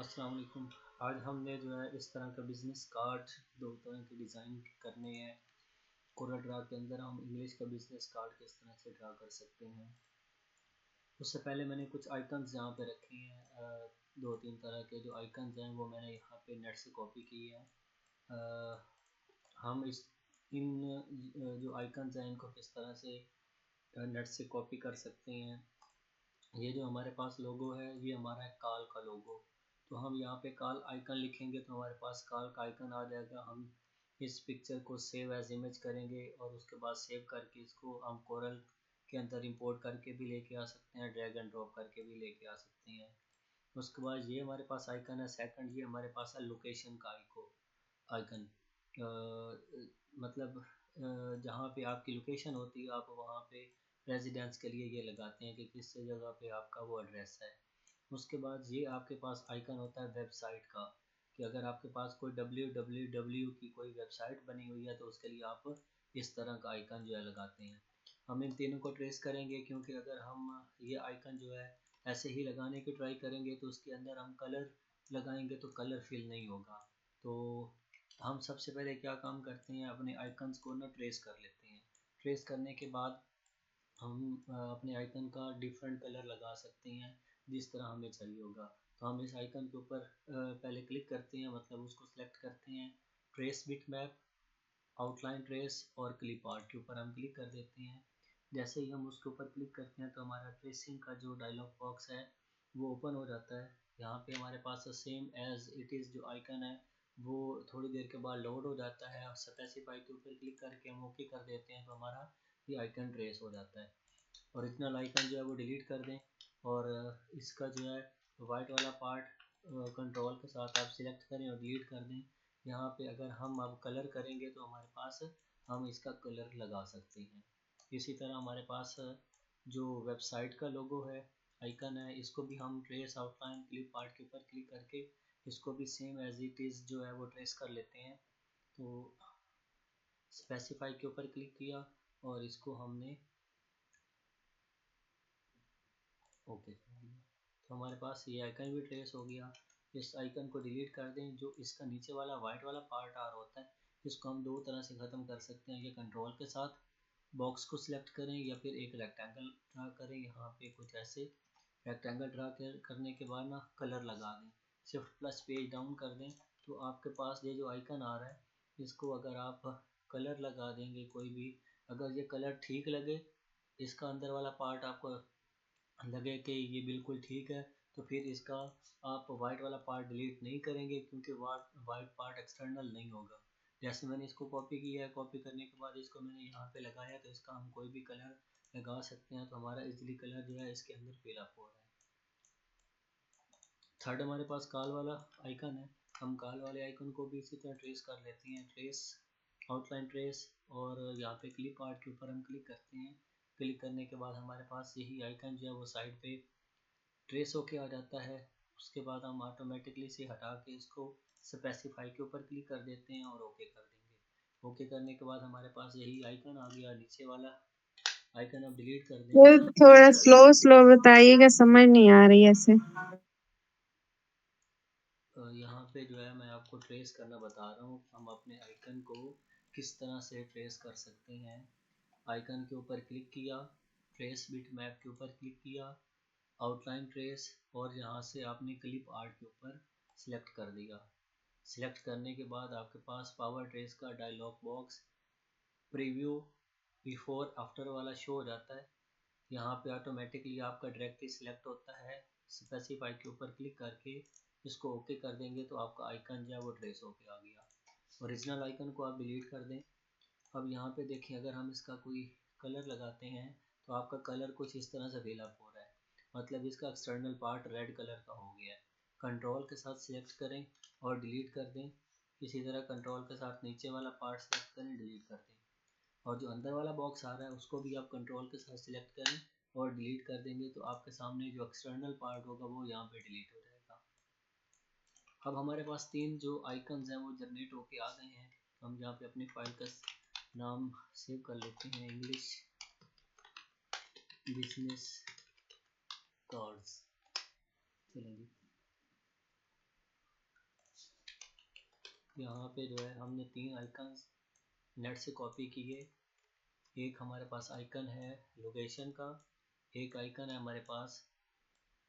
अस्सलाम वालेकुम। आज हमने जो है इस तरह का बिज़नेस कार्ड दो तरह के डिज़ाइन करने हैं। कोरा ड्रा के अंदर हम इंग्लिश का बिज़नेस कार्ड किस तरह से ड्रा कर सकते हैं। उससे पहले मैंने कुछ आइकन्स यहाँ पे रखे हैं। दो तीन तरह के जो आइकन्स हैं वो मैंने यहाँ पे नेट से कॉपी किए हैं। हम इस इन जो आइकन्स हैं इनको किस तरह से नेट से कॉपी कर सकते हैं। ये जो हमारे पास लोगो है ये हमारा है काल का लोगो। तो हम यहाँ पे काल आइकन लिखेंगे तो हमारे पास काल का आइकन आ जाएगा। हम इस पिक्चर को सेव एज इमेज करेंगे और उसके बाद सेव करके इसको हम कोरल के अंदर इंपोर्ट करके भी लेके आ सकते हैं, ड्रैग एंड ड्रॉप करके भी लेके आ सकते हैं। उसके बाद ये हमारे पास आइकन है सेकंड, ये हमारे पास है लोकेशन का आइकन। मतलब जहाँ पे आपकी लोकेशन होती है आप वहाँ पे रेजिडेंस के लिए ये लगाते हैं कि किस जगह पे आपका वो एड्रेस है। उसके बाद ये आपके पास आइकन होता है वेबसाइट का, कि अगर आपके पास कोई www की कोई वेबसाइट बनी हुई है तो उसके लिए आप इस तरह का आइकन जो है लगाते हैं। हम इन तीनों को ट्रेस करेंगे क्योंकि अगर हम ये आइकन जो है ऐसे ही लगाने की ट्राई करेंगे तो उसके अंदर हम कलर लगाएंगे तो कलर फिल नहीं होगा। तो हम सबसे पहले क्या काम करते हैं, अपने आइकन्स को ना ट्रेस कर लेते हैं। ट्रेस करने के बाद हम अपने आइकन का डिफरेंट कलर लगा सकते हैं जिस तरह हमें चाहिए होगा। तो हम इस आइकन के ऊपर पहले क्लिक करते हैं, मतलब उसको सिलेक्ट करते हैं। Trace bit map, outline trace और क्लिप आर्ट के ऊपर हम क्लिक कर देते हैं। जैसे ही हम उसके ऊपर क्लिक करते हैं तो हमारा ट्रेसिंग का जो डायलॉग बॉक्स है वो ओपन हो जाता है। यहाँ पे हमारे पास सेम एज इट इज़ जो आइकन है वो थोड़ी देर के बाद लोड हो जाता है और स्पेसिफाई के ऊपर क्लिक करके हम ओके कर देते हैं तो हमारा ये आइकन ट्रेस हो जाता है। ओरिजिनल आइकन जो है वो डिलीट कर दें और इसका जो है वाइट वाला पार्ट कंट्रोल के साथ आप सिलेक्ट करें और डिलीट कर दें। यहाँ पे अगर हम अब कलर करेंगे तो हमारे पास हम इसका कलर लगा सकते हैं। इसी तरह हमारे पास जो वेबसाइट का लोगो है आइकन है, इसको भी हम ट्रेस आउटलाइन क्लिप पार्ट के ऊपर क्लिक करके इसको भी सेम एज इट इज़ जो है वो ट्रेस कर लेते हैं। तो स्पेसिफाई के ऊपर क्लिक किया और इसको हमने ओके कर दिया तो हमारे पास ये आइकन भी ट्रेस हो गया। इस आइकन को डिलीट कर दें। जो इसका नीचे वाला वाइट वाला पार्ट आ रहा होता है इसको हम दो तरह से ख़त्म कर सकते हैं, ये कंट्रोल के साथ बॉक्स को सिलेक्ट करें या फिर एक रेक्टेंगल ड्रा करें। यहाँ पे कुछ ऐसे रेक्टेंगल ड्रा करने के बाद ना कलर लगा दें, शिफ्ट प्लस पेज डाउन कर दें तो आपके पास ये जो आइकन आ रहा है इसको अगर आप कलर लगा देंगे कोई भी, अगर ये कलर ठीक लगे, इसका अंदर वाला पार्ट आपको लगे कि ये बिल्कुल ठीक है तो फिर इसका आप वाइट वाला पार्ट डिलीट नहीं करेंगे क्योंकि वाइट पार्ट एक्सटर्नल नहीं होगा। जैसे मैंने इसको कॉपी किया है, कॉपी करने के बाद इसको मैंने यहाँ पे लगाया तो इसका हम कोई भी कलर लगा सकते हैं तो हमारा इजली कलर जो है इसके अंदर फिल अप हो रहा है। थर्ड हमारे पास काल वाला आइकन है। हम काल वाले आइकन को भी इसी तरह ट्रेस कर लेते हैं, ट्रेस आउटलाइन ट्रेस, और यहाँ पे क्लिप आर्ट के ऊपर हम क्लिक करते हैं। क्लिक करने के बाद हमारे पास यही आइकन जो है वो साइड पे ट्रेस होके आ जाता है। उसके बाद हम ऑटोमेटिकली से हटा के इसको स्पेसिफाई के ऊपर क्लिक कर देते हैं और ओके कर देंगे। ओके करने के बाद हमारे पास यही आइकन आ गया। नीचे वाला आइकन अब डिलीट कर दें। वो थोड़ा स्लो स्लो बताइएगा, समझ नहीं आ रही ऐसे। यहाँ पे जो है मैं आपको ट्रेस करना बता रहा हूँ, हम अपने आइकन को किस तरह से ट्रेस कर सकते हैं। आइकन के ऊपर क्लिक किया, ट्रेस बिट मैप के ऊपर क्लिक किया, आउटलाइन ट्रेस, और यहाँ से आपने क्लिप आर्ट के ऊपर सिलेक्ट कर दिया। सिलेक्ट करने के बाद आपके पास पावर ट्रेस का dialogue box preview before after वाला शो हो जाता है। यहाँ पे ऑटोमेटिकली आपका डायरेक्टली सिलेक्ट होता है। स्पेसिफाई के ऊपर क्लिक करके इसको ओके कर देंगे तो आपका आइकन जो है वो ट्रेस होके आ गया। ओरिजिनल आइकन को आप डिलीट कर दें। अब यहाँ पे देखिए अगर हम इसका कोई कलर लगाते हैं तो आपका कलर कुछ इस तरह से फिलअप हो रहा है, मतलब इसका एक्सटर्नल पार्ट रेड कलर का हो गया है। कंट्रोल के साथ सिलेक्ट करें और डिलीट कर दें। इसी तरह कंट्रोल के साथ नीचे वाला पार्ट सेलेक्ट करें, डिलीट कर दें। और जो अंदर वाला बॉक्स आ रहा है उसको भी आप कंट्रोल के साथ सिलेक्ट करें और डिलीट कर देंगे तो आपके सामने जो एक्सटर्नल पार्ट होगा वो यहाँ पे डिलीट हो जाएगा। अब हमारे पास तीन जो आइकन्स हैं वो जनरेट होके आ गए हैं। हम यहाँ पे अपनी फाइल का नाम सेव कर लेते हैं, इंग्लिश बिजनेस कार्ड्स। चलेंगे यहाँ पे जो है हमने 3 आइकन्स नेट से कॉपी किए। एक हमारे पास आइकन है लोकेशन का, एक आइकन है हमारे पास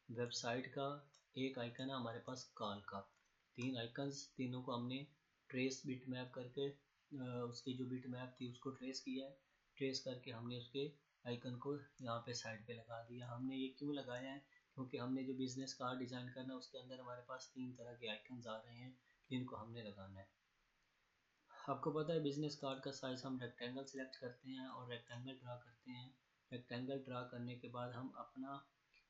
वेबसाइट का, एक आइकन है हमारे पास कॉल का। 3 आइकन्स, तीनों को हमने ट्रेस बिट मैप करके उसकी जो बिट मैप थी उसको ट्रेस किया है। ट्रेस करके हमने उसके आइकन को यहाँ पे साइड पे लगा दिया। हमने ये क्यों लगाया है, क्योंकि हमने जो बिजनेस कार्ड डिज़ाइन करना है उसके अंदर हमारे पास 3 तरह के आइकन्स आ रहे हैं जिनको हमने लगाना है। आपको पता है बिजनेस कार्ड का साइज़ हम रेक्टेंगल सेलेक्ट करते हैं और रेक्टेंगल ड्रा करते हैं। रेक्टेंगल ड्रा करने के बाद हम अपना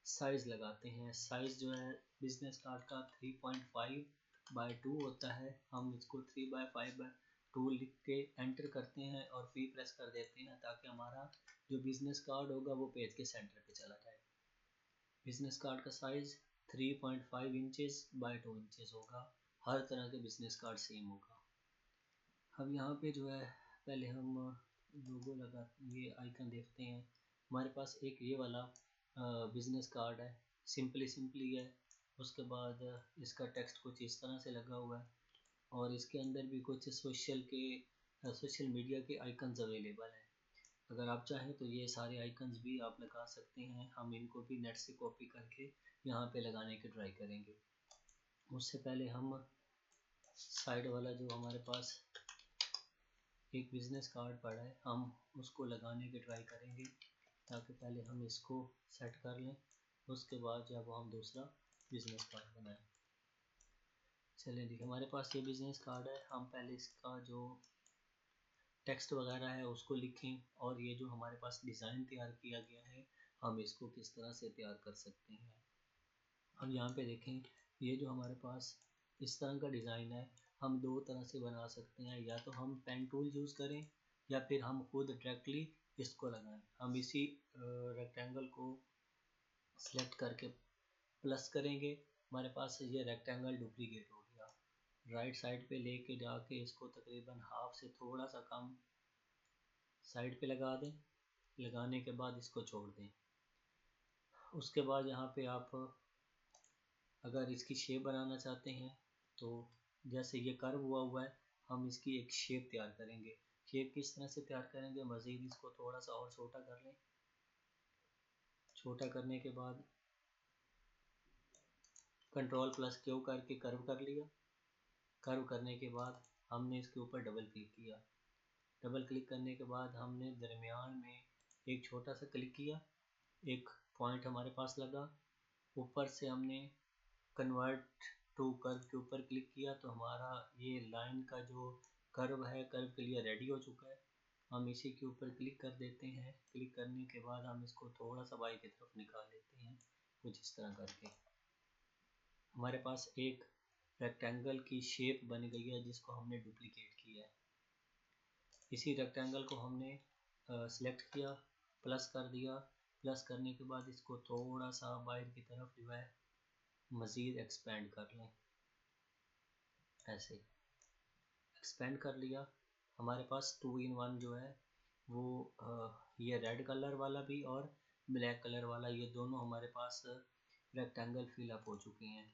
साइज़ लगाते हैं। साइज़ जो है बिजनेस कार्ड का 3.5/2 होता है। हम इसको 3/5/2 लिख के एंटर करते हैं और पी प्रेस कर देते हैं ताकि हमारा जो बिजनेस कार्ड होगा वो पेज के सेंटर पे चला जाए। बिजनेस कार्ड का साइज़ 3.5 इंचेस बाय 2 इंचेस होगा। हर तरह के बिजनेस कार्ड सेम होगा। अब यहाँ पे जो है पहले हम लोगो लगा ये आइकन देखते हैं। हमारे पास एक ये वाला बिजनेस कार्ड है, सिंपली है। उसके बाद इसका टेक्स्ट कुछ इस तरह से लगा हुआ है और इसके अंदर भी कुछ सोशल मीडिया के आइकन्स अवेलेबल हैं। अगर आप चाहें तो ये सारे आइकन्स भी आप लगा सकते हैं। हम इनको भी नेट से कॉपी करके यहाँ पे लगाने की ट्राई करेंगे। उससे पहले हम साइड वाला जो हमारे पास एक बिज़नेस कार्ड पड़ा है हम उसको लगाने की ट्राई करेंगे, ताकि पहले हम इसको सेट कर लें, उसके बाद जब हम दूसरा बिज़नेस कार्ड बनाएं। चलिए देखिए हमारे पास ये बिज़नेस कार्ड है। हम पहले इसका जो टेक्स्ट वगैरह है उसको लिखें और ये जो हमारे पास डिज़ाइन तैयार किया गया है हम इसको किस तरह से तैयार कर सकते हैं। हम यहाँ पे देखें, ये जो हमारे पास इस तरह का डिज़ाइन है हम दो तरह से बना सकते हैं। या तो हम पेन टूल यूज़ करें या फिर हम खुद डायरेक्टली इसको लगाएं। हम इसी रेक्टेंगल को सिलेक्ट करके प्लस करेंगे, हमारे पास ये रेक्टेंगल डुप्लीकेट हो गया। राइट साइड पे लेके जाके इसको तकरीबन हाफ से थोड़ा सा कम साइड पे लगा दें। लगाने के बाद इसको छोड़ दें। उसके बाद यहाँ पे आप अगर इसकी शेप बनाना चाहते हैं तो जैसे ये कर्व हुआ है हम इसकी एक शेप तैयार करेंगे। शेप किस तरह से तैयार करेंगे, मज़ीद इसको थोड़ा सा और छोटा कर लें। छोटा करने के बाद कंट्रोल प्लस क्यू करके कर्व कर लिया। कर्व करने के बाद हमने इसके ऊपर डबल क्लिक किया। डबल क्लिक करने के बाद हमने दरमियान में एक छोटा सा क्लिक किया, एक पॉइंट हमारे पास लगा। ऊपर से हमने कन्वर्ट टू कर्व के ऊपर क्लिक किया तो हमारा ये लाइन का जो कर्व है कर्व के लिए रेडी हो चुका है। हम इसी के ऊपर क्लिक कर देते हैं। क्लिक करने के बाद हम इसको थोड़ा सा बाई की तरफ निकाल लेते हैं, कुछ इस तरह करके। हमारे पास एक रेक्टेंगल की शेप बन गई है जिसको हमने डुप्लीकेट किया है। इसी रेक्टेंगल को हमने सिलेक्ट किया, प्लस कर दिया। प्लस करने के बाद इसको थोड़ा सा बाहर की तरफ जो है मज़ीद एक्सपेंड कर लें। ऐसे एक्सपेंड कर लिया। हमारे पास 2 in 1 जो है वो ये रेड कलर वाला भी और ब्लैक कलर वाला, ये दोनों हमारे पास रेक्टेंगल फिलअप हो चुके हैं।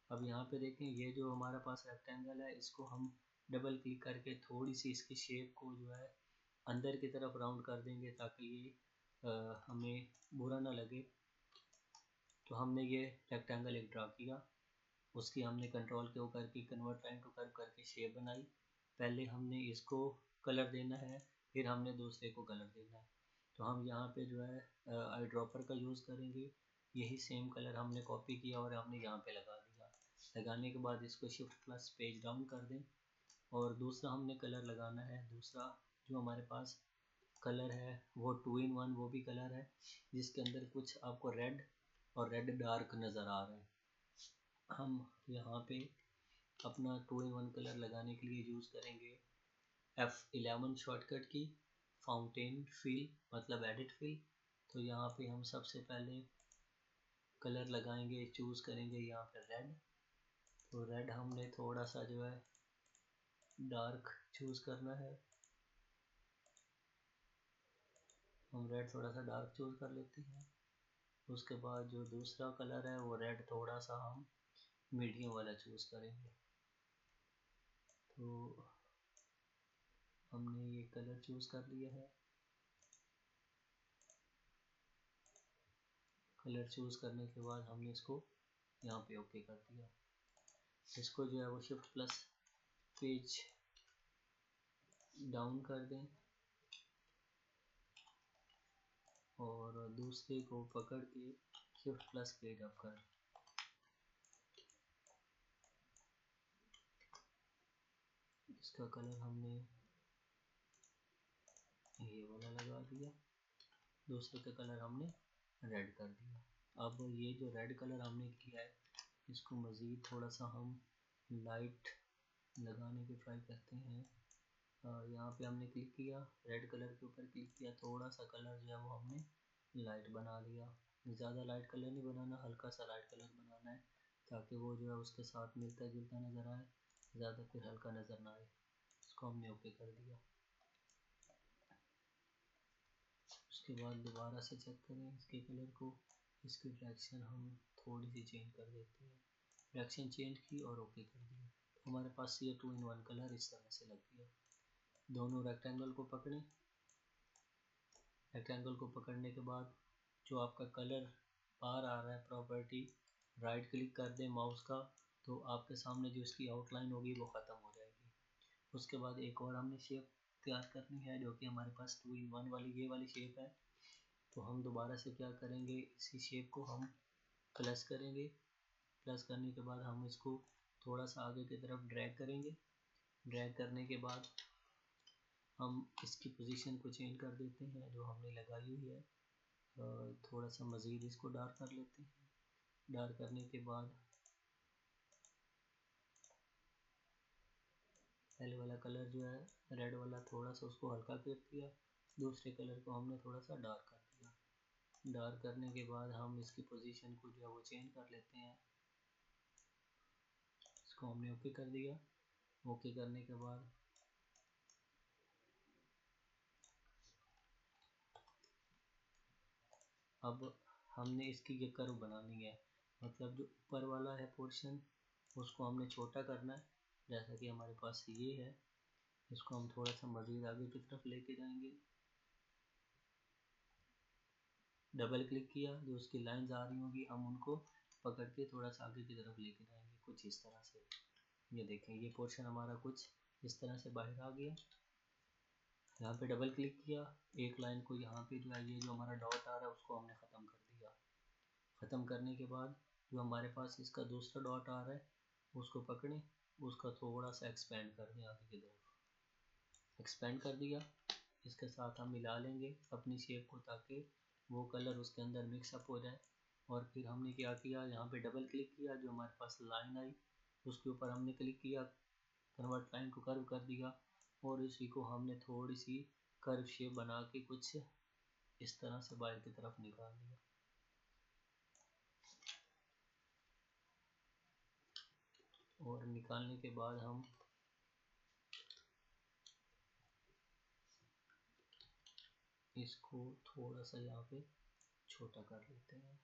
अब यहाँ पे देखें, ये जो हमारे पास रेक्टेंगल है इसको हम डबल क्लिक करके थोड़ी सी इसकी शेप को जो है अंदर की तरफ राउंड कर देंगे ताकि ये हमें बुरा ना लगे। तो हमने ये रेक्टेंगल एक ड्रा किया, उसकी हमने कंट्रोल के ऊपर की कन्वर्ट लाइन टू कर्व करके शेप बनाई। पहले हमने इसको कलर देना है, फिर हमने दूसरे को कलर देना है। तो हम यहाँ पे जो है आई ड्रॉपर का यूज़ करेंगे। यही सेम कलर हमने कॉपी किया और हमने यहाँ पे लगा दिया। लगाने के बाद इसको शिफ्ट प्लस पेज डाउन कर दें और दूसरा हमने कलर लगाना है। दूसरा जो हमारे पास कलर है वो 2 in 1 वो भी कलर है जिसके अंदर कुछ आपको रेड और रेड डार्क नज़र आ रहा है। हम यहाँ पे अपना 2 in 1 कलर लगाने के लिए यूज़ करेंगे F11 शॉर्टकट की, फाउंटेन फिल मतलब एडिट फिल। तो यहाँ पे हम सबसे पहले कलर लगाएंगे, चूज़ करेंगे यहाँ पे रेड। तो रेड हमने थोड़ा सा जो है डार्क चूज़ करना है। हम रेड थोड़ा सा डार्क चूज़ कर लेते हैं। उसके बाद जो दूसरा कलर है वो रेड थोड़ा सा हम मीडियम वाला चूज़ करेंगे। तो हमने ये कलर चूज कर लिया है। कलर चूज करने के बाद हमने इसको यहाँ पे ओके कर दिया। इसको जो है वो शिफ्ट प्लस पेज डाउन कर दें और दूसरे को पकड़ के शिफ्ट प्लस पेज अप कर। इसका कलर हमने ये वाला लगा दिया, दूसरे का कलर हमने रेड कर दिया। अब ये जो रेड कलर हमने किया है इसको मज़ीद थोड़ा सा हम लाइट लगाने की ट्राई करते हैं। यहाँ पे हमने क्लिक किया, रेड कलर के ऊपर क्लिक किया, थोड़ा सा कलर जो है वो हमने लाइट बना लिया। ज़्यादा लाइट कलर नहीं बनाना, हल्का सा लाइट कलर बनाना है ताकि वो जो है उसके साथ मिलता जुलता नज़र आए, ज़्यादा फिर हल्का नज़र ना आए। इसको हमने ओके कर दिया। उसके बाद दोबारा से चेक करें इसके कलर को, इसकी डायरेक्शन हम थोड़ी सी चेंज कर देते हैं। डायरेक्शन चेंज की और ओके कर दिया। हमारे पास ये 2 in 1 कलर इस तरह से लग गया। दोनों रेक्टेंगल को पकड़ें। रेक्टेंगल को पकड़ने के बाद जो आपका कलर बाहर आ रहा है प्रॉपर्टी, राइट क्लिक कर दें माउस का, तो आपके सामने जो इसकी आउटलाइन होगी वो ख़त्म हो जाएगी। उसके बाद एक और हमने शेप तैयार करनी है जो कि हमारे पास 2 in 1 वाली ये वाली शेप है। तो हम दोबारा से क्या करेंगे, इसी शेप को हम प्लस करेंगे। प्लस करने के बाद हम इसको थोड़ा सा आगे की तरफ ड्रैग करेंगे। ड्रैग करने के बाद हम इसकी पोजीशन को चेंज कर देते हैं जो हमने लगाई हुई है। थोड़ा सा मज़ीद इसको डार्क कर लेते हैं। डार्क करने के बाद पहले वाला कलर जो है रेड वाला थोड़ा सा उसको हल्का कर दिया, दूसरे कलर को हमने थोड़ा सा डार्क कर दिया। डार्क करने के बाद हम इसकी पोजीशन को जो है वो चेंज कर लेते हैं। इसको हमने ओके कर दिया। ओके करने के बाद अब हमने इसकी ये कर्व बनानी है, मतलब जो ऊपर वाला है पोर्शन उसको हमने छोटा करना है। जैसा कि हमारे पास ये है, इसको हम थोड़ा सा मज़ीद आगे की तरफ लेके जाएंगे। डबल क्लिक किया, जो उसकी लाइंस आ रही होंगी हम उनको पकड़ के थोड़ा सा आगे की तरफ लेके जाएंगे कुछ इस तरह से। ये देखें ये पोर्शन हमारा कुछ इस तरह से बाहर आ गया। यहाँ पे डबल क्लिक किया, एक लाइन को यहाँ पे जो है ये जो हमारा डॉट आ रहा है उसको हमने ख़त्म कर दिया। ख़त्म करने के बाद जो हमारे पास इसका दूसरा डॉट आ रहा है उसको पकड़ें, उसका थोड़ा सा एक्सपेंड कर दें आगे की तरफ। एक्सपेंड कर दिया। इसके साथ हम मिला लेंगे अपनी शेप को ताकि वो कलर उसके अंदर मिक्सअप हो जाए। और फिर हमने क्या किया, यहाँ पे डबल क्लिक किया, जो हमारे पास लाइन आई उसके ऊपर हमने क्लिक किया, कन्वर्ट लाइन को कर्व कर दिया और इसी को हमने थोड़ी सी कर्व शेप बना के कुछ इस तरह से बाहर की तरफ निकाल दिया। और निकालने के बाद हम इसको थोड़ा सा यहाँ पे छोटा कर लेते हैं।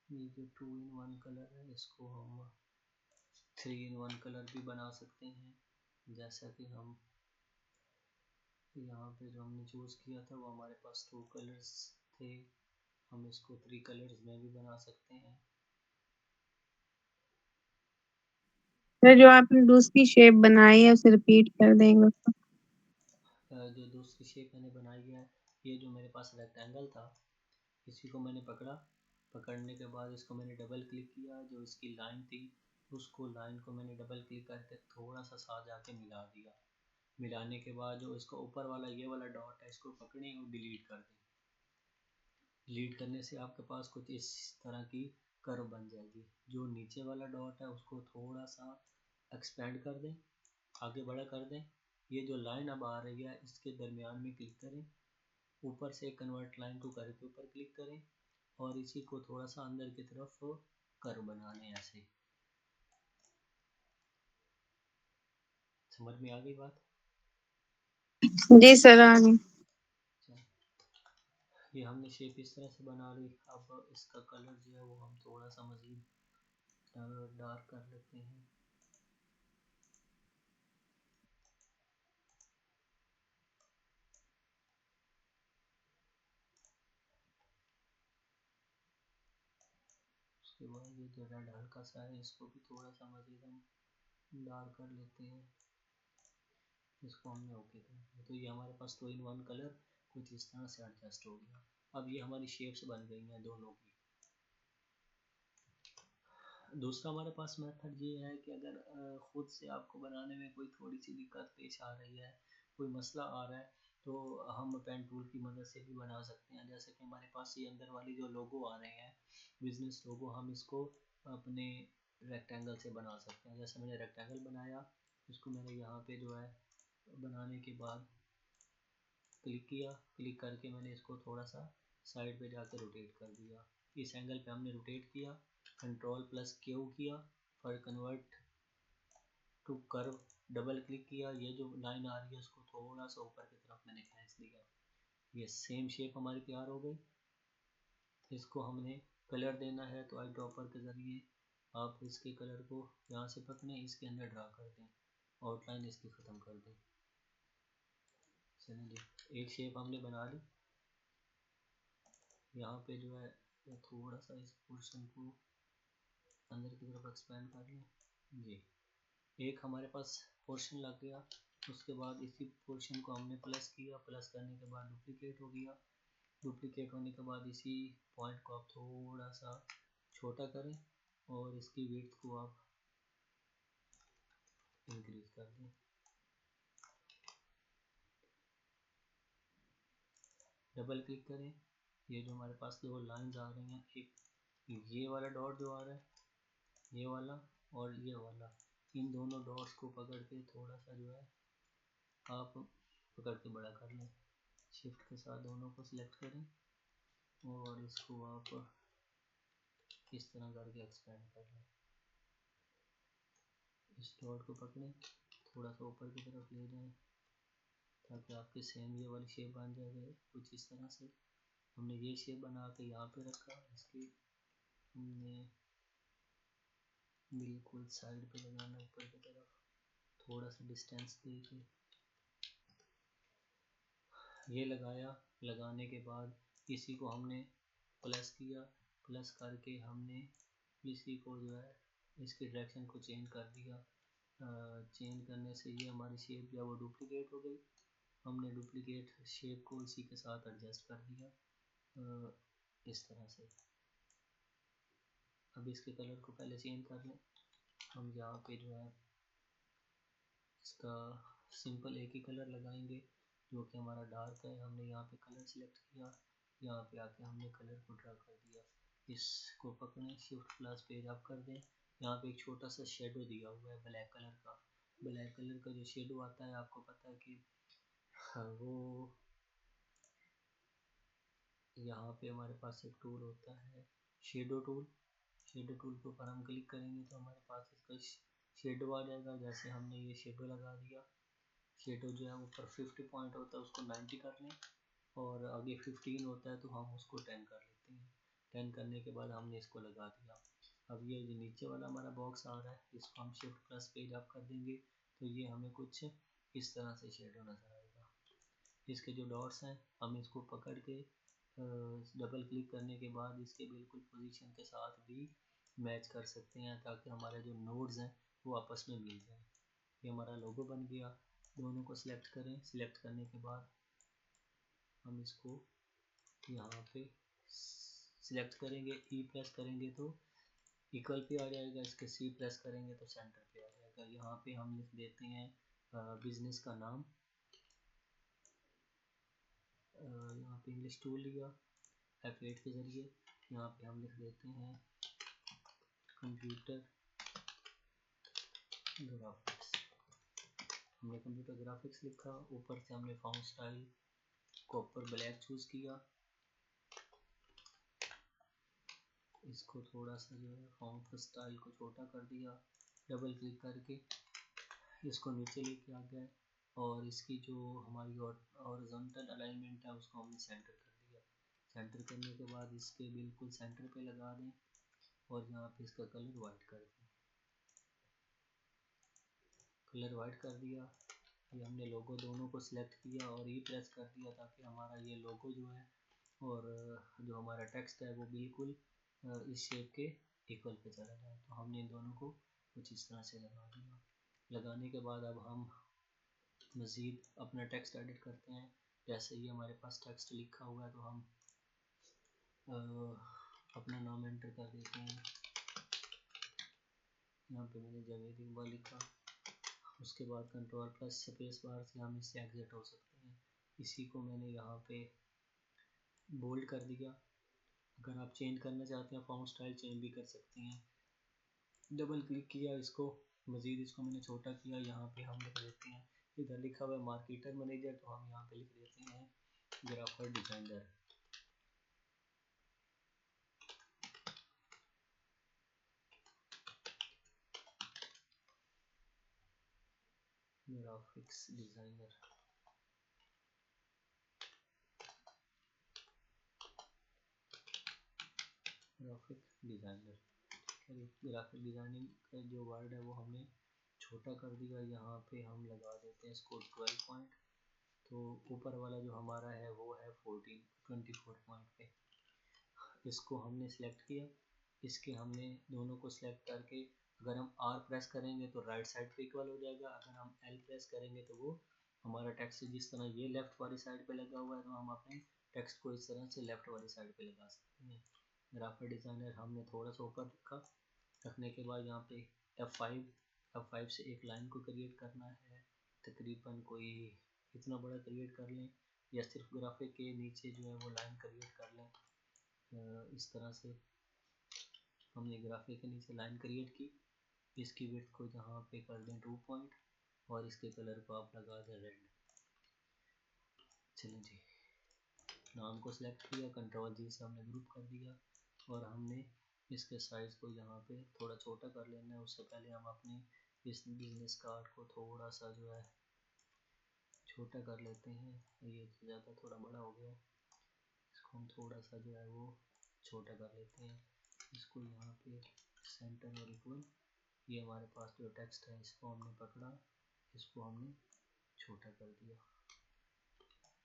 ये जो 2 in 1 कलर है इसको हम 3 in 1 कलर भी बना सकते हैं। जैसा कि हम यहाँ पे जो हमने चूज़ किया था वो हमारे पास 2 कलर्स थे, हम इसको 3 कलर्स में भी बना सकते हैं। तो जो आपने दूसरी शेप बनाई है उसे रिपीट कर देंगे। जो दूसरी शेप मैंने बनाई है, ये जो मेरे पास रेक्टेंगल था इसी को मैंने पकड़ा। पकड़ने के बाद इसको मैंने डबल क्लिक किया, जो इसकी लाइन थी उसको लाइन को मैंने डबल क्लिक करके थोड़ा सा साथ जाके मिला दिया। मिलाने के बाद जो इसका ऊपर वाला ये वाला डॉट है इसको पकड़ें और डिलीट कर दें। डिलीट करने से आपके पास कुछ इस तरह की कर्व बन जाएगी। जो नीचे वाला डॉट है उसको थोड़ा सा एक्सपेंड कर दें, आगे बड़ा कर दें। ये जो लाइन अब आ रही है इसके दरमियान में क्लिक करें, ऊपर से कन्वर्ट लाइन को करके ऊपर क्लिक करें और इसी को थोड़ा सा अंदर की तरफ कर्व बनाने ऐसे। समझ में आ गई बात? जी सर आ रही। ये हमने शेप इस तरह से बना ली। अब इसका कलर जो है वो हम थोड़ा सा मज़ीद डार्क कर लेते हैं। उसके बाद ये जो रेड हल्का सा है इसको भी थोड़ा सा मज़ीद हम डार्क कर लेते हैं। इसको हमने ओके कर दिया तो ये हमारे पास 2 इन 1 कलर कुछ इस तरह से एडजस्ट हो गया। अब ये हमारी शेप्स बन गई हैं दोनों की। दूसरा हमारे पास मेथड ये है कि अगर ख़ुद से आपको बनाने में कोई थोड़ी सी दिक्कत पेश आ रही है, कोई मसला आ रहा है, तो हम पेन टूल की मदद से भी बना सकते हैं। जैसे कि हमारे पास ये अंदर वाली जो लोगो आ रहे हैं, बिजनेस लोगो, हम इसको अपने रेक्टेंगल से बना सकते हैं। जैसे मैंने रेक्टेंगल बनाया, इसको मैंने यहाँ पे जो है बनाने के बाद क्लिक किया, क्लिक करके मैंने इसको थोड़ा सा साइड पे जाकर रोटेट कर दिया। इस एंगल पे हमने रोटेट किया, कंट्रोल प्लस क्यू किया, for convert to curve double click किया। ये जो लाइन आ रही है उसको थोड़ा सा ऊपर की तरफ मैंने खींच दिया। ये सेम शेप हमारी तैयार हो गई। इसको हमने कलर देना है तो आई ड्रॉपर के ज़रिए आप इसके कलर को यहाँ से पकड़ें, इसके अंदर ड्रा कर दें, आउटलाइन इसकी ख़त्म कर दें। चलिए जी, एक शेप हमने बना ली। यहाँ पे जो है थोड़ा सा इस पोर्शन को अंदर की तरफ एक्सपेंड कर लें जी। एक हमारे पास पोर्शन लग गया। उसके बाद इसी पोर्शन को हमने प्लस किया, प्लस करने के बाद डुप्लीकेट हो गया। डुप्लीकेट होने के बाद इसी पॉइंट को आप थोड़ा सा छोटा करें और इसकी विड्थ को आप इंक्रीज कर दें। डबल क्लिक करें। ये जो हमारे पास दो लाइंस आ रही हैं, एक ये वाला डॉट जो आ रहा है, ये वाला और ये वाला, इन दोनों डॉट्स को पकड़ के थोड़ा सा जो है आप पकड़ के बड़ा कर लें। शिफ्ट के साथ दोनों को सिलेक्ट करें और इसको आप इस तरह करके एक्सपेंड कर लें। इस डॉट को पकड़ें, थोड़ा सा ऊपर की तरफ ले जाएं ताकि आपके सेम ये वाली शेप बन जाए कुछ इस तरह से। हमने ये शेप बना के यहाँ पे रखा, इसकी हमने बिल्कुल साइड पे लगाना ऊपर की तरफ, थोड़ा सा डिस्टेंस दे के ये लगाया। लगाने के बाद इसी को हमने प्लस किया, प्लस करके हमने इसी को जो है इसकी डायरेक्शन को चेंज कर दिया। चेंज करने से ये हमारी शेप जो है वो डुप्लीकेट हो गई। हमने डुप्लीकेट शेप को इसी के साथ एडजस्ट कर दिया इस तरह से। अब इसके कलर को पहले चेंज कर लें। हम यहाँ पे जो है इसका सिंपल एक ही कलर लगाएंगे जो कि हमारा डार्क है। हमने यहाँ पे कलर सिलेक्ट किया, यहाँ पे आके हमने कलर को ड्रा कर दिया। इसको पकड़ें, शिफ्ट प्लस पेज अप कर दें। यहाँ पे एक छोटा सा शेडो दिया हुआ है ब्लैक कलर का। ब्लैक कलर का जो शेडो आता है आपको पता है कि वो यहाँ पे हमारे पास एक टूल होता है शेडो टूल। शेडो टूल के ऊपर हम क्लिक करेंगे तो हमारे पास इसका शेडो आ जाएगा। जैसे हमने ये शेडो लगा दिया, शेडो जो है ऊपर 50 पॉइंट होता है उसको 90 कर लें और आगे 15 होता है तो हम उसको 10 कर लेते हैं। 10 करने के बाद हमने इसको लगा दिया। अब ये जो नीचे वाला हमारा बॉक्स आ रहा है इसको हम शिफ्ट प्लस पेज अप कर देंगे तो ये हमें कुछ इस तरह से शेडो नज़र आएगा। इसके जो डॉट्स हैं हम इसको पकड़ के डबल क्लिक करने के बाद इसके बिल्कुल पोजीशन के साथ भी मैच कर सकते हैं ताकि हमारे जो नोड्स हैं वो आपस में मिल जाए। ये हमारा लोगो बन गया। दोनों को सिलेक्ट करें, सिलेक्ट करने के बाद हम इसको यहाँ पे सिलेक्ट करेंगे, ई प्रेस करेंगे तो इक्वल पे आ जाएगा, इसके सी प्रेस करेंगे तो सेंटर पे आ जाएगा। यहाँ पे हम लिख देते हैं बिजनेस का नाम। यहाँ पे इंग्लिश टूल लिया F8 के ज़रिए, यहाँ पे हम लिख देते हैं कंप्यूटर ग्राफिक्स। हमने कंप्यूटर ग्राफिक्स लिखा, ऊपर से हमने fount style copper black choose किया। इसको थोड़ा सा जो है फाउंट स्टाइल को छोटा कर दिया, डबल क्लिक करके इसको नीचे लेके आ गए और इसकी जो हमारी हॉरिजॉन्टल अलाइनमेंट है उसको हमने सेंटर कर दिया। सेंटर करने के बाद इसके बिल्कुल सेंटर पे लगा दें और यहाँ पे इसका कलर वाइट कर दें। कलर वाइट कर दिया। ये हमने लोगो दोनों को सिलेक्ट किया और ई प्रेस कर दिया ताकि हमारा ये लोगो जो है और जो हमारा टेक्स्ट है वो बिल्कुल इस शेप के इक्वल पे चला जाए। तो हमने इन दोनों को कुछ इस तरह से लगा दिया। लगाने के बाद अब हम मज़ीद अपना टेक्स्ट एडिट करते हैं। जैसे ही हमारे पास टेक्स्ट लिखा हुआ है तो हम अपना नाम एंटर कर देते हैं। यहाँ पे मैंने जावेद इकबाल लिखा। उसके बाद कंट्रोल प्लस स्पेस बार से हम इससे एग्जिट हो सकते हैं। इसी को मैंने यहाँ पे बोल्ड कर दिया। अगर आप चेंज करना चाहते हैं फॉन्ट स्टाइल चेंज भी कर सकते हैं। डबल क्लिक किया इसको, मज़ीद इसको मैंने छोटा किया। यहाँ पे हम लिख देते हैं, इधर लिखा हुआ है मार्केटर मैनेजर, तो हम यहाँ पे लिख देते हैं grapher designer. Graphics designer, graphic designer. Graphic designing का जो वर्ड है वो हमने छोटा कर दिया। यहाँ पे हम लगा देते हैं इसको 12 पॉइंट। तो ऊपर वाला जो हमारा है वो है 24 पॉइंट पे। इसको हमने सेलेक्ट किया। इसके हमने दोनों को सिलेक्ट करके अगर हम R प्रेस करेंगे तो राइट साइड पे इक्वल हो जाएगा। अगर हम L प्रेस करेंगे तो वो हमारा टेक्स्ट जिस तरह ये लेफ़्ट वाली साइड पे लगा हुआ है तो हम अपने टेक्स्ट को इस तरह से लेफ़्ट वाली साइड पे लगा सकते हैं। ग्राफिक डिज़ाइनर हमने थोड़ा सा ऊपर रखा। रखने के बाद यहाँ पे F5 से एक लाइन को क्रिएट करना है। तकरीबन कोई इतना बड़ा क्रिएट कर लें या सिर्फ ग्राफिक के नीचे जो है वो लाइन क्रिएट कर लें। इस तरह से हमने ग्राफिक के नीचे लाइन क्रिएट की। इसकी विड्थ को यहाँ पे कर दें 2 पॉइंट और इसके कलर को आप लगा दें रेड। चलें जी, नाम को सिलेक्ट किया, कंट्रोल जी से हमने ग्रुप कर दिया और हमने इसके साइज़ को यहाँ पे थोड़ा छोटा कर लेना है। उससे पहले हम अपने इस बिजनेस कार्ड को थोड़ा सा जो है छोटा कर लेते हैं। ये ज़्यादा थोड़ा बड़ा हो गया, इसको हम थोड़ा सा जो है वो छोटा कर लेते हैं। इसको यहाँ पे सेंटर और इक्वल, ये हमारे पास जो टेक्स्ट है इसको हमने पकड़ा, इसको हमने छोटा कर दिया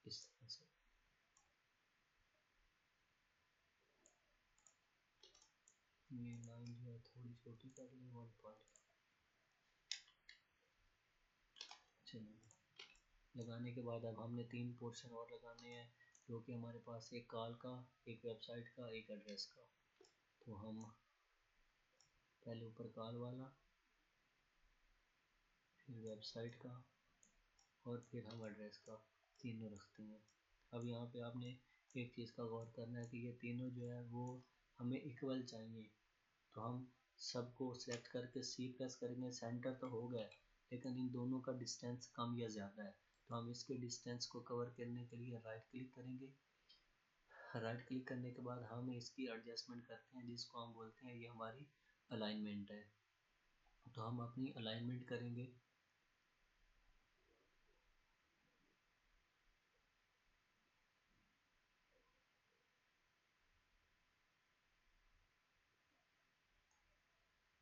इस तरह से। ये लाइन जो है थोड़ी छोटी कर लें 1 पॉइंट। चलिए, लगाने के बाद अब हमने 3 पोर्शन और लगाने हैं जो कि हमारे पास एक कॉल का, एक वेबसाइट का, एक एड्रेस का। तो हम पहले ऊपर कॉल वाला, फिर वेबसाइट का और फिर हम एड्रेस का, तीनों रखते हैं। अब यहाँ पे आपने एक चीज़ का गौर करना है कि ये तीनों जो है वो हमें इक्वल चाहिए। तो हम सबको सेलेक्ट करके सी प्रेस करेंगे। सेंटर तो हो गया लेकिन इन दोनों का डिस्टेंस कम या ज़्यादा है, तो हम इसके डिस्टेंस को कवर करने के लिए राइट क्लिक करेंगे। राइट क्लिक करने के बाद हम इसकी एडजस्टमेंट करते हैं जिसको हम बोलते हैं ये हमारी अलाइनमेंट है। तो हम अपनी अलाइनमेंट करेंगे।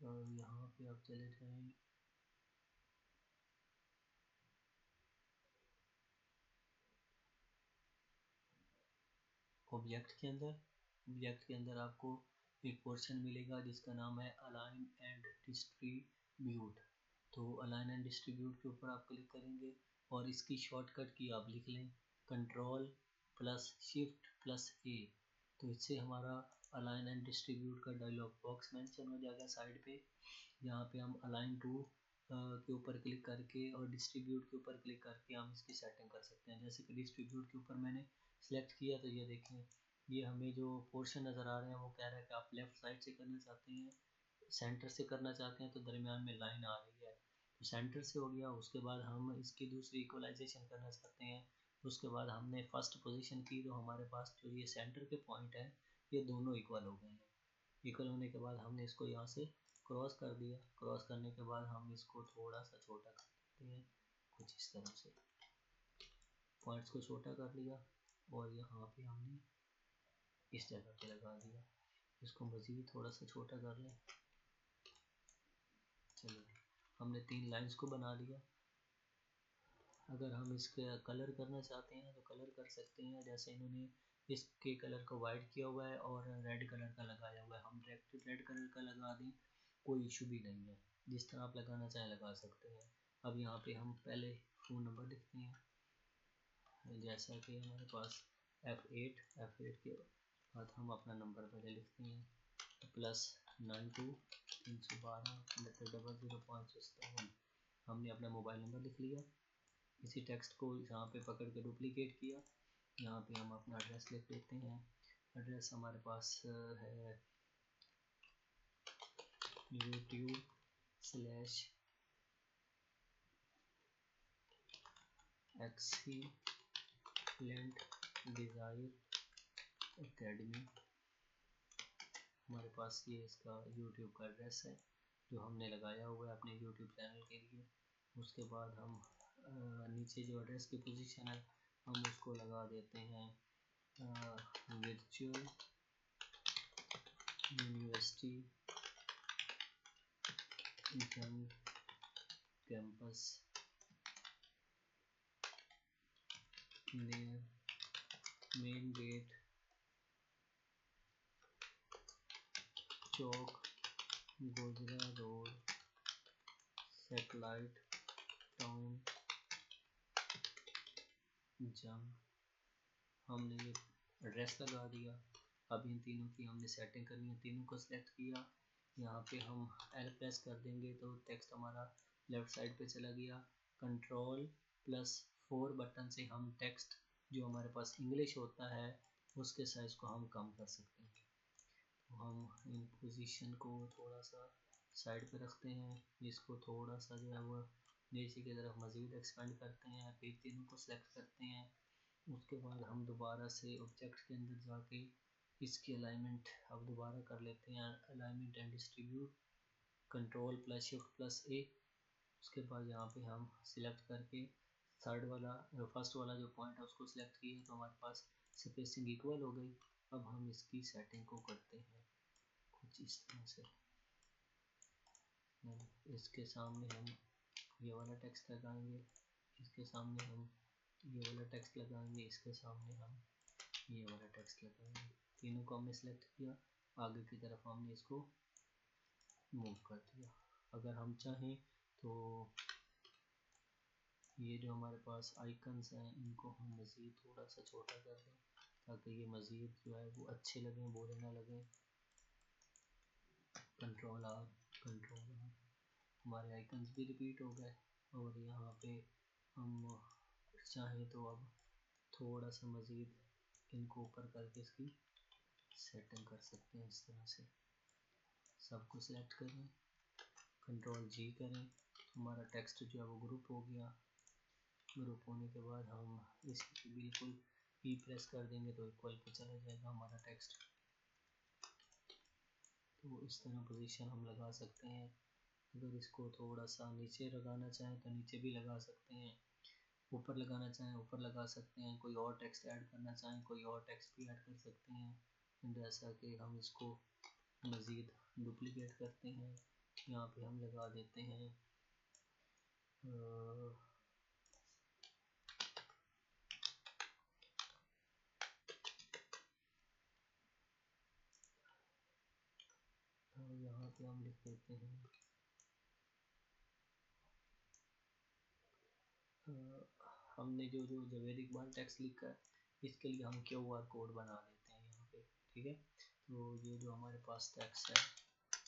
और यहाँ पे आप चले जाएं ऑब्जेक्ट के अंदर। ऑब्जेक्ट के अंदर आपको एक पोर्शन मिलेगा जिसका नाम है अलाइन एंड डिस्ट्रीब्यूट। तो अलाइन एंड डिस्ट्रीब्यूट के ऊपर आप क्लिक करेंगे और इसकी शॉर्टकट की आप लिख लें कंट्रोल प्लस शिफ्ट प्लस ए। तो इससे हमारा अलाइन एंड डिस्ट्रीब्यूट का डायलॉग बॉक्स मेंशन हो जाएगा साइड पे। यहाँ पे हम अलाइन टू के ऊपर क्लिक करके और डिस्ट्रीब्यूट के ऊपर क्लिक करके हम इसकी सेटिंग कर सकते हैं। जैसे कि डिस्ट्रीब्यूट के ऊपर मैंने सेलेक्ट किया तो ये देखें, ये हमें जो पोर्शन नज़र आ रहे हैं वो कह रहा है कि आप लेफ़्ट साइड से करना चाहते हैं, सेंटर से करना चाहते हैं तो दरमियान में लाइन आ रही है तो सेंटर से हो गया। उसके बाद हम इसकी दूसरी इक्वलाइजेशन करना चाहते हैं, उसके बाद हमने फर्स्ट पोजीशन की तो हमारे पास जो ये सेंटर के पॉइंट है ये दोनों इक्वल हो गए हैं। इक्वल होने के बाद हमने इसको यहाँ से क्रॉस कर दिया। क्रॉस करने के बाद हम इसको थोड़ा सा छोटा कर देते हैं, कुछ इस तरह से पॉइंट्स को छोटा कर लिया और यहाँ पे हमने इस जगह पे लगा दिया। इसको मज़ीद थोड़ा सा छोटा कर लें। चलो हमने 3 लाइंस को बना लिया। अगर हम इसके कलर करना चाहते हैं तो कलर कर सकते हैं। जैसे इन्होंने इसके कलर को वाइट किया हुआ है और रेड कलर का लगाया हुआ है, हम डायरेक्ट रेड कलर का लगा दें, कोई इशू भी नहीं है। जिस तरह आप लगाना चाहें लगा सकते हैं। अब यहाँ पे हम पहले फ़ोन नंबर लिखते हैं। जैसा कि हमारे पास F8 के बाद हम अपना नंबर पहले लिखते हैं +92 312 हमने अपना मोबाइल नंबर लिख लिया। इसी टेक्स्ट को यहाँ पे पकड़ के डुप्लीकेट किया। यहाँ पे हम अपना एड्रेस लिख देते हैं। एड्रेस हमारे पास है YouTube/Excellent Desire Academy। हमारे पास ये इसका YouTube का एड्रेस है जो हमने लगाया हुआ है अपने YouTube चैनल के लिए। उसके बाद हम नीचे जो एड्रेस की पोजीशन है हम उसको लगा देते हैं वर्चुअल यूनिवर्सिटी जंग कैंपस नियर मेन गेट चौक गोजरा रोड सैटेलाइट टाउन जंग। हमने ये एड्रेस लगा दिया। अब इन तीनों की हमने सेटिंग करनी है। तीनों को सिलेक्ट किया, यहाँ पे हम L प्रेस कर देंगे तो टेक्स्ट हमारा लेफ़्ट साइड पे चला गया। Ctrl+4 बटन से हम टेक्स्ट जो हमारे पास इंग्लिश होता है उसके साइज़ को हम कम कर सकते हैं। तो हम इन पोजीशन को थोड़ा सा साइड पे रखते हैं। इसको थोड़ा सा जो है वो नीचे की तरफ मज़ीद एक्सपेंड करते हैं। फिर तीनों को सिलेक्ट करते हैं। उसके बाद हम दोबारा से ऑब्जेक्ट के अंदर जाके इसकी अलाइनमेंट अब दोबारा कर लेते हैं। Alignment and distribute Ctrl+Shift+A। उसके बाद यहाँ पे हम सिलेक्ट करके फर्स्ट वाला जो पॉइंट है उसको सिलेक्ट किया तो हमारे पास स्पेसिंग इक्वल हो गई। अब हम इसकी सेटिंग को करते हैं कुछ इस तरह से। इसके सामने हम ये वाला टेक्स्ट लगाएंगे, इसके सामने हम ये वाला टेक्स्ट लगाएंगे, इसके सामने हम ये वाला टेक्स्ट लगाएंगे। तीनों को हमने सेलेक्ट किया, आगे की तरफ हमने इसको मूव कर दिया। अगर हम चाहें तो ये जो हमारे पास आइकन्स हैं इनको हम मज़ीद थोड़ा सा छोटा कर दें ताकि ये मज़ीद जो है वो अच्छे लगें, बोरे ना लगें। Ctrl+R हमारे आइकन्स भी रिपीट हो गए। और यहाँ पे हम चाहें तो अब थोड़ा सा मज़ीद इनको ऊपर करके इसकी सेटिंग कर सकते हैं। इस तरह से सबको सिलेक्ट करें, Ctrl+G करें, हमारा टेक्स्ट जो है वो ग्रुप हो गया। ग्रुप होने के बाद हम इसकी बिल्कुल ई प्रेस कर देंगे तो इक्वल पे चला जाएगा हमारा टेक्स्ट। तो इस तरह पोजीशन हम लगा सकते हैं। अगर इसको थोड़ा सा नीचे लगाना चाहें तो नीचे भी लगा सकते हैं, ऊपर लगाना चाहें ऊपर लगा सकते हैं, कोई और टेक्स्ट ऐड करना चाहें कोई और टेक्स्ट भी ऐड कर सकते हैं। जैसा कि हम इसको मज़ीद डुप्लीकेट करते हैं, यहाँ पे हम लगा देते हैं यहाँ पे हम लिख देते हैं हमने जो जो जवेद इकबाल टेक्स्ट लिखा है इसके लिए हम QR कोड बना देते हैं यहाँ पे। ठीक है, तो ये जो हमारे पास टेक्स्ट है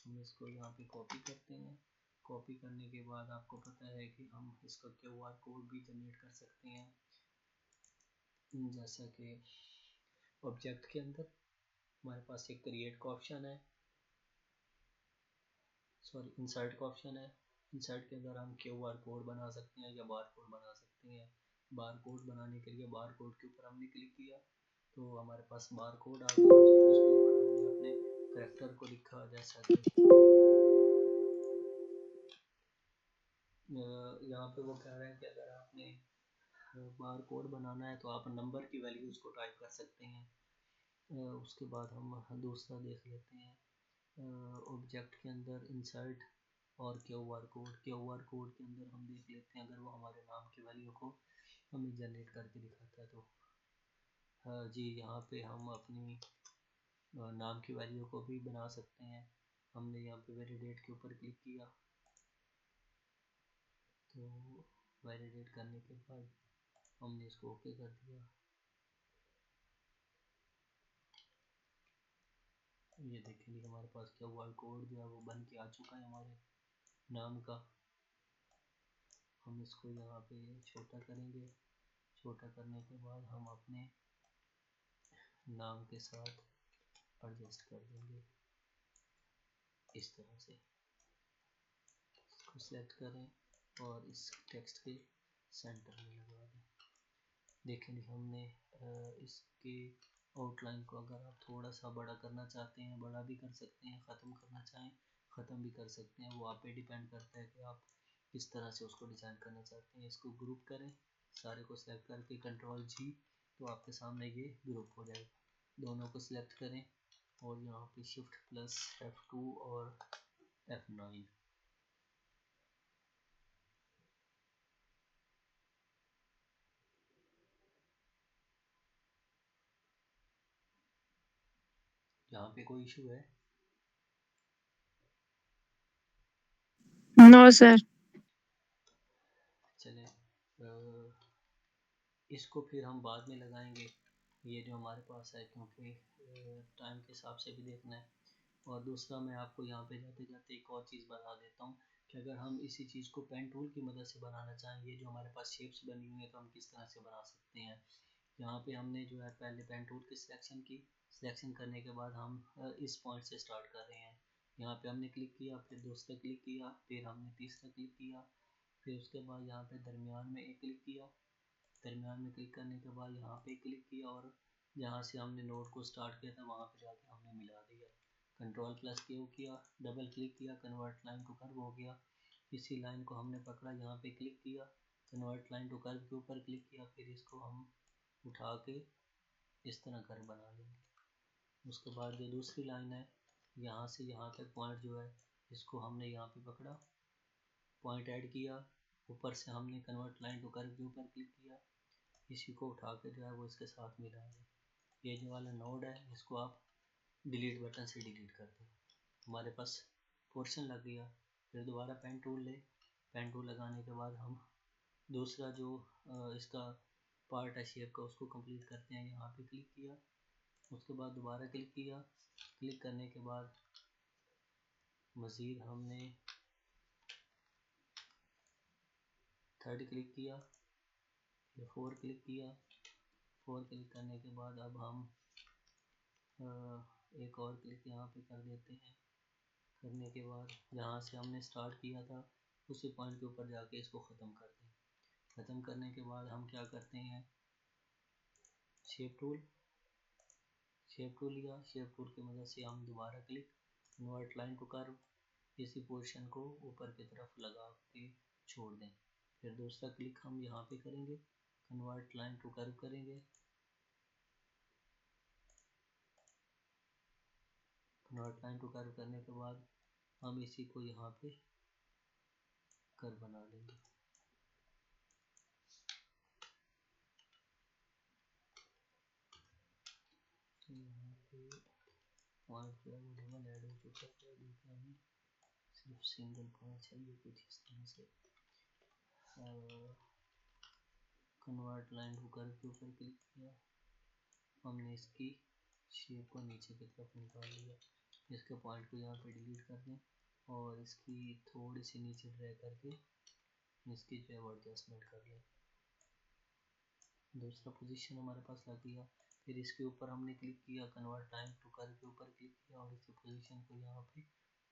हम इसको यहाँ पे कॉपी करते हैं। कॉपी करने के बाद आपको पता है कि हम इसका QR कोड भी जनरेट कर सकते हैं। जैसा कि ऑब्जेक्ट के अंदर हमारे पास एक क्रिएट का ऑप्शन है, सॉरी इंसर्ट का ऑप्शन है। इंसर्ट के अंदर हम QR कोड बना सकते हैं या बार कोड बना सकते हैं। बार कोड बनाने के लिए बार कोड के ऊपर हमने क्लिक किया तो हमारे पास बार कोड आ गया। उसके ऊपर हमने अपने करैक्टर को लिखा, जैसा कि यहाँ पे वो कह रहे हैं कि अगर आपने बार कोड बनाना है तो आप नंबर की वैल्यूज़ को टाइप कर सकते हैं। उसके बाद हम दूसरा देख लेते हैं ऑब्जेक्ट के अंदर इंसर्ट और क्यूआर कोड के अंदर हम देख लेते हैं अगर वो हमारे नाम की वैल्यू को हमें जनरेट करके दिखाता है तो जी यहाँ पे हम अपनी नाम की वैल्यू को भी बना सकते हैं। हमने यहाँ पे वैलिडेट के ऊपर क्लिक किया तो वैलिडेट करने के बाद हमने इसको ओके कर दिया। ये देखेंगे हमारे पास क्यूआर कोड जो है वो बन के आ चुका है हमारे नाम का। हम इसको यहाँ पे छोटा करेंगे, छोटा करने के बाद हम अपने नाम के साथ एडजस्ट कर देंगे इस तरह से। इसको सेलेक्ट करें और इस टेक्स्ट के सेंटर में लगा दें। देखेंगे हमने इसके आउटलाइन को अगर आप थोड़ा सा बड़ा करना चाहते हैं बड़ा भी कर सकते हैं, ख़त्म करना चाहें ख़त्म भी कर सकते हैं, वो आप पे डिपेंड करता है कि आप किस तरह से उसको डिज़ाइन करना चाहते हैं। इसको ग्रुप करें, सारे को सिलेक्ट करके कंट्रोल जी तो आपके सामने ये ग्रुप हो जाएगा। दोनों को सिलेक्ट करें और यहाँ पे शिफ्ट प्लस F2 और F9 यहाँ पे कोई इशू है? No sir. चले इसको फिर हम बाद में लगाएंगे ये जो हमारे पास है, क्योंकि टाइम के हिसाब से भी देखना है। और दूसरा मैं आपको यहाँ पे जाते जाते एक और चीज़ बता देता हूँ कि अगर हम इसी चीज़ को पेन टूल की मदद से बनाना चाहें, ये जो हमारे पास शेप्स बनी हुई है तो हम किस तरह से बना सकते हैं। यहाँ पे हमने जो है पहले पेन टूल की सिलेक्शन करने के बाद हम इस पॉइंट से स्टार्ट कर रहे हैं। यहाँ पे हमने क्लिक किया, फिर दूसरा क्लिक किया, फिर हमने तीसरा क्लिक किया, फिर उसके बाद यहाँ पे दरमियान में एक क्लिक किया, दरमियान में क्लिक करने के बाद यहाँ पे क्लिक किया और जहाँ से हमने नोड को स्टार्ट किया था वहाँ पे जाके हमने मिला दिया। कंट्रोल प्लस क्यू किया, डबल क्लिक किया, कन्वर्ट लाइन टू कर्व हो गया। इसी लाइन को हमने पकड़ा, यहाँ पे क्लिक किया, कन्वर्ट लाइन टू कर्व के ऊपर क्लिक किया, फिर इसको हम उठा के इस तरह कर्व बना लेंगे। उसके बाद जो दूसरी लाइन है यहाँ से यहाँ तक पॉइंट जो है इसको हमने यहाँ पे पकड़ा, पॉइंट ऐड किया, ऊपर से हमने कन्वर्ट लाइन टू कर्व के ऊपर क्लिक किया, इसी को उठा के जो है वो इसके साथ मिला है। ये जो वाला नोड है इसको आप डिलीट बटन से डिलीट कर दें। हमारे पास पोर्शन लग गया। फिर दोबारा पेन टूल ले, पेन टूल लगाने के बाद हम दूसरा जो इसका पार्ट है शेप का उसको कंप्लीट करते हैं। यहाँ पे क्लिक किया, उसके बाद दोबारा क्लिक किया, क्लिक करने के बाद मज़ीद हमने थर्ड क्लिक किया, फिर फोर क्लिक किया, फोर क्लिक करने के बाद अब हम एक और क्लिक यहाँ पे कर देते हैं। करने के बाद जहाँ से हमने स्टार्ट किया था उसी पॉइंट के ऊपर जाके इसको ख़त्म कर दें। ख़त्म करने के बाद हम क्या करते हैं, शेप टूल लिया, शेप टूल की मदद से हम दोबारा click, convert line to curve, इसी पोर्शन को ऊपर की तरफ लगा के छोड़ दें। फिर दूसरा क्लिक हम यहाँ पे करेंगे, कन्वर्ट लाइन टू कर्व करेंगे, कन्वर्ट लाइन टू कर्व करने के बाद हम इसी को यहाँ पे कर्व बना लेंगे। यहाँ पे पॉइंट जो है वो डबल ऐड हो चुका है, देखिए हमें सिर्फ सिंगल पॉइंट चाहिए कुछ इस तरह से। कन्वर्ट लाइन टू कर्व के ऊपर क्लिक किया, हमने इसकी शेप को नीचे की तरफ निकाल लिया। इसके पॉइंट को यहाँ पे डिलीट कर दें और इसकी थोड़ी सी नीचे ड्रैग करके इसकी जो है वो एडजस्टमेंट कर लें। दूसरा पोजीशन हमारे पास लग गया। फिर इसके ऊपर हमने क्लिक किया, कन्वर्ट लाइन टू कर्व के ऊपर क्लिक किया और इसकी पोजीशन को यहाँ पे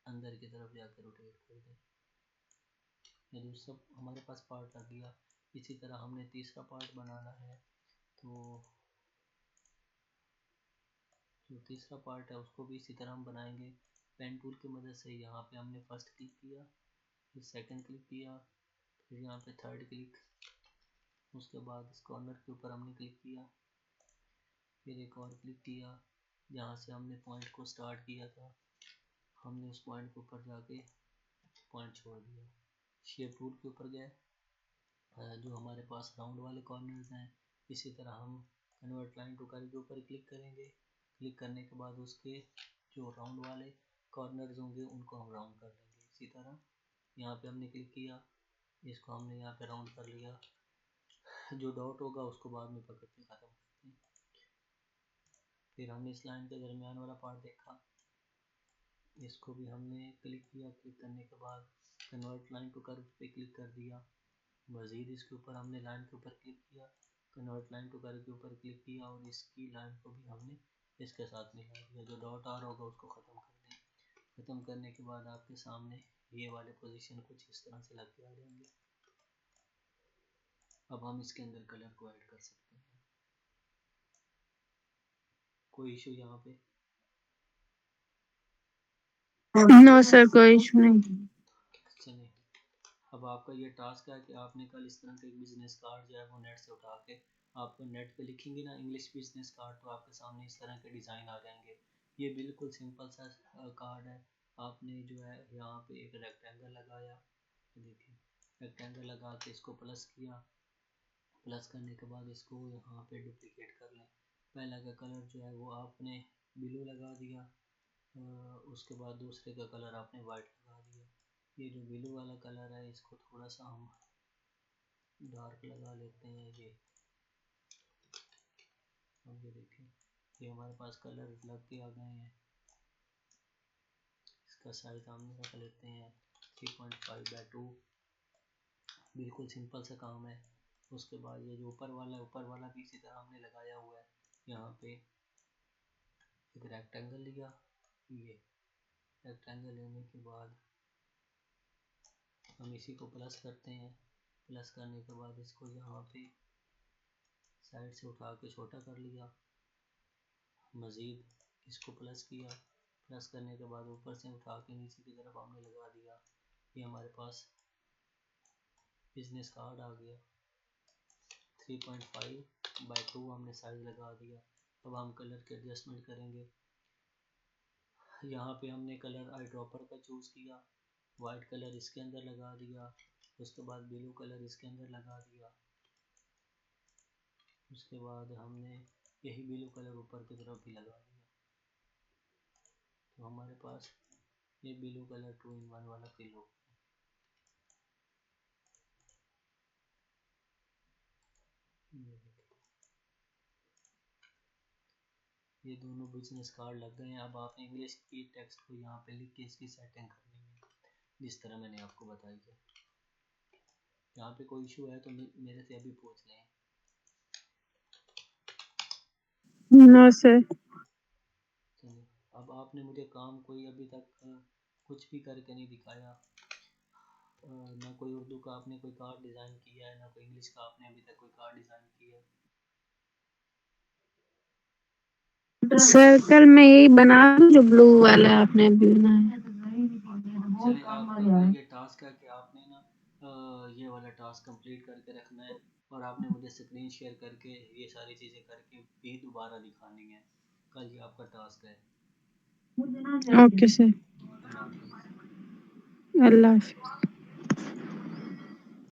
अंदर की तरफ जाकर रोटेट कर दें। ये दूसरा हमारे पास पार्ट लग गया। इसी तरह हमने तीसरा पार्ट बनाना है, तो जो तीसरा पार्ट है उसको भी इसी तरह हम बनाएंगे। पेन टूल की मदद से यहाँ पे हमने फर्स्ट क्लिक किया, फिर सेकंड क्लिक किया, फिर यहाँ पे थर्ड क्लिक, उसके बाद इस कॉर्नर के ऊपर हमने क्लिक किया, फिर एक और क्लिक किया, जहाँ से हमने पॉइंट को स्टार्ट किया था हमने उस पॉइंट के ऊपर जाके पॉइंट छोड़ दिया। शेप टूल के ऊपर गए, जो हमारे पास राउंड वाले कॉर्नर्स हैं, इसी तरह हम कन्वर्ट लाइन टू कर्व के ऊपर क्लिक करेंगे। क्लिक करने के बाद उसके जो राउंड वाले कॉर्नर्स होंगे उनको हम राउंड कर लेंगे। इसी तरह यहाँ पे हमने क्लिक किया, इसको हमने यहाँ पे राउंड कर लिया, जो डॉट होगा उसको बाद में पकड़ के ख़त्म करते हैं। फिर हमने इस लाइन के दरमियान वाला पार्ट देखा, इसको भी हमने क्लिक किया, क्लिक करने के बाद कन्वर्ट लाइन टू कर्व पे क्लिक कर दिया। मज़ीद इसके ऊपर हमने लाइन के ऊपर क्लिक किया, कन्वर्ट लाइन टू कर्व के ऊपर क्लिक किया और इसकी लाइन को भी हमने इसके साथ मिला दिया। जो डॉट आ रहा होगा उसको ख़त्म कर दें। ख़त्म करने के बाद आपके सामने ये वाले पोजीशन कुछ इस तरह से लग के आ जाएंगे। अब हम इसके अंदर कलर को ऐड कर सकते हैं। कोई इशू यहाँ पे? नो सर, कोई इशू नहीं। चलिए, अब आपका ये टास्क है कि आपने कल इस तरह के बिजनेस कार्ड जो है वो नेट से उठा के, आप नेट पे लिखेंगे ना इंग्लिश बिजनेस कार्ड, तो आपके सामने इस तरह के डिज़ाइन आ जाएंगे। ये बिल्कुल सिंपल सा कार्ड है। आपने जो है यहाँ पे एक रेक्टेंगल लगाया, देखिए रेक्टेंगल लगा के इसको प्लस किया, प्लस करने के बाद इसको यहाँ पे डुप्लिकेट कर लें। पहला का कलर जो है वो आपने ब्लू लगा दिया, उसके बाद दूसरे का कलर आपने वाइट लगा दिया। ये जो ब्लू वाला कलर है इसको थोड़ा सा हम डार्क लगा लेते हैं। ये अब ये देखिए, ये हमारे पास कलर लग के आ गए हैं। इसका साइज हम रख लेते हैं 3.5/2। बिल्कुल सिंपल सा काम है। उसके बाद ये जो ऊपर वाला है, ऊपर वाला भी इसी तरह हमने लगाया हुआ है। यहाँ पे एक रेक्टेंगल लिया, ये रेक्टेंगल लेने के बाद हम इसी को प्लस करते हैं। प्लस करने के बाद इसको यहाँ पे साइड से उठा के छोटा कर लिया, मज़ीद इसको प्लस किया, प्लस करने के बाद ऊपर से उठा के नीचे की तरफ हमने लगा दिया। ये हमारे पास बिजनेस कार्ड आ गया। 3.5/2 हमने साइज लगा दिया। अब हम कलर के एडजस्टमेंट करेंगे। यहाँ पे हमने कलर आई ड्रॉपर का चूज़ किया, वाइट कलर इसके अंदर लगा दिया, उसके बाद ब्लू कलर इसके अंदर लगा दिया, उसके बाद हमने यही ब्लू कलर ऊपर की तरफ भी लगा दिया। तो हमारे पास ये ब्लू कलर 2-in-1 वाला फिल हो गया। ये दोनों बिजनेस कार्ड लग गए हैं। अब आपने इंग्लिश की टेक्स्ट को यहाँ पे लिख के इसकी सेटिंग करनी है, जिस तरह मैंने आपको बताई है। यहाँ पे कोई इशू है तो मेरे से अभी पूछ लें। No sir. चलिए, अब आपने मुझे काम कोई अभी तक कुछ भी करके नहीं दिखाया, ना कोई उर्दू का आपने कोई कार्ड डिज़ाइन किया है, ना कोई इंग्लिश का आपने अभी तक कोई कार्ड डिज़ाइन किया है। सर कल मैं यही बना दूं जो ब्लू वाला आपने अभी बनाया। चलिए, आपका कल ये टास्क है कि आपने ना ये वाला टास्क कंप्लीट करके रखना है, और आपने मुझे स्क्रीन शेयर करके ये सारी चीज़ें करके भी दोबारा दिखानी है। कल ये आपका टास्क है। Okay sir. अल्लाह हाफिज़। अल्लाह हाफिज।